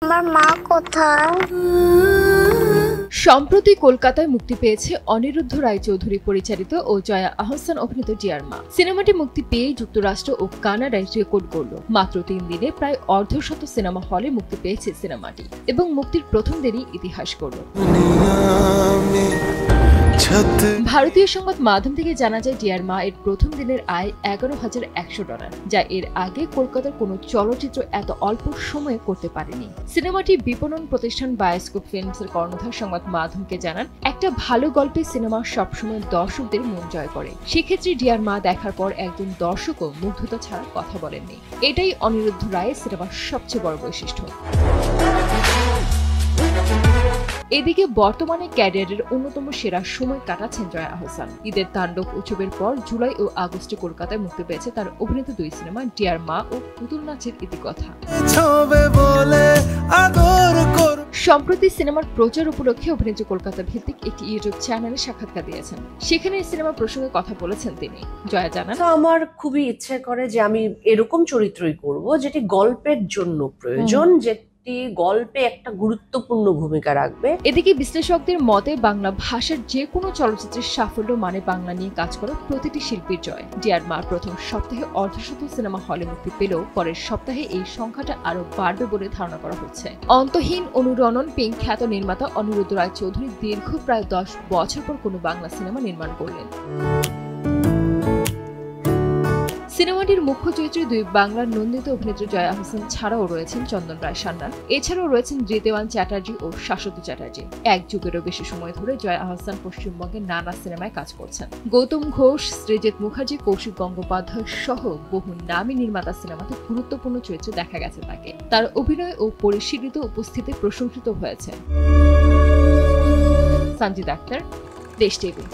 আমার মা কোথায়? সম্প্রতি কলকাতায় মুক্তি পেয়েছে অনিরুদ্ধ রায়চৌধুরী পরিচালিত ও জয়া আহসান অভিনীত ডিয়ার মা। সিনেমাটি মুক্তি পেয়ে যুক্তরাষ্ট্র ও কানাডায় রেকর্ড করল। মাত্র 3 দিনে প্রায় অর্ধশত সিনেমা হলে মুক্তি পেয়েছে সিনেমাটি এবং মুক্তির প্রথম দিনই ইতিহাস করল। ভারতীয় সংবাদ মাধ্যম থেকে জানা যায় ডিয়ার মা এর প্রথম দিনের আয় $11,100, যা এর আগে কলকাতার কোনো চলচ্চিত্র এত অল্প সময়ে করতে পারেনি। সিনেমাটি বিপণন প্রতিষ্ঠান বায়োস্কোপ ফিল্মসের কর্ণধার সংবাদ মাধ্যমকে জানান, একটা ভালো গল্পের সিনেমা সবসময় দর্শকদের মন জয় করে। সেক্ষেত্রে ডিয়ার মা দেখার পর একজন দর্শকও মুগ্ধতা ছাড়া কথা বলেননি। এটাই অনিরুদ্ধ রায়ের সিনেমার সবচেয়ে বড় বৈশিষ্ট্য। এদিকে বর্তমানে ক্যারিয়ারের অন্যতম সেরা সময় কাটাচ্ছেন জয়া আহসান। ঈদের তাণ্ডব উৎসবের পর জুলাই ও আগস্টে কলকাতায় মুক্তি পেয়েছে তার অভিনীত 2 সিনেমা ডিয়ার মা ও পুতুল নাচের ইতিকথা। সম্প্রতি সিনেমার প্রচার উপলক্ষে অভিনেত্রী কলকাতা ভিত্তিক একটি ইউটিউব চ্যানেলে সাক্ষাৎকার দিয়েছেন। সেখানে সিনেমা প্রসঙ্গে কথা বলেছেন তিনি। জয়া জানান, আমার খুবই ইচ্ছে করে যে আমি এরকম চরিত্রই করব যেটি গল্পের জন্য প্রয়োজন, যেটি গল্পে একটা গুরুত্বপূর্ণ ভূমিকা রাখবে। এদিকে বিশ্লেষকদের মতে বাংলা ভাষার যে কোনো চলচ্চিত্রের সাফল্য মানে বাংলা নিয়ে কাজ করা প্রতিটি শিল্পীর জয়। ডিয়ার মা প্রথম সপ্তাহে অর্ধশত সিনেমা হলে মুক্তি পেলেও পরের সপ্তাহে এই সংখ্যাটা আরো বাড়বে বলে ধারণা করা হচ্ছে। অন্তহীন অনুরণন পেং খ্যাত নির্মাতা অনিরুদ্ধ রায়চৌধুরী দীর্ঘ প্রায় 10 বছর পর কোনো বাংলা সিনেমা নির্মাণ করলেন। সিনেমাটির মুখ্য চরিত্রে 2 বাংলার নন্দিত অভিনেত্রী জয়া আহসান ছাড়াও রয়েছেন চন্দন রায় সান্যাল। এছাড়াও রয়েছেন ঋতুয়ান চ্যাটার্জি ও শাশ্বত চ্যাটার্জি। 1 যুগেরও বেশি সময় ধরে জয়া আহসান পশ্চিমবঙ্গের নানা সিনেমায় কাজ করছেন। গৌতম ঘোষ, সৃজিত মুখার্জি, কৌশিক গঙ্গোপাধ্যায় সহ বহু নামী নির্মাতা সিনেমাতে গুরুত্বপূর্ণ চরিত্রে দেখা গেছে তাকে। তার অভিনয় ও পরিশীলিত উপস্থিতি প্রশংসিত হয়েছে। সঞ্জিত আক্তার, দেশ টিভি।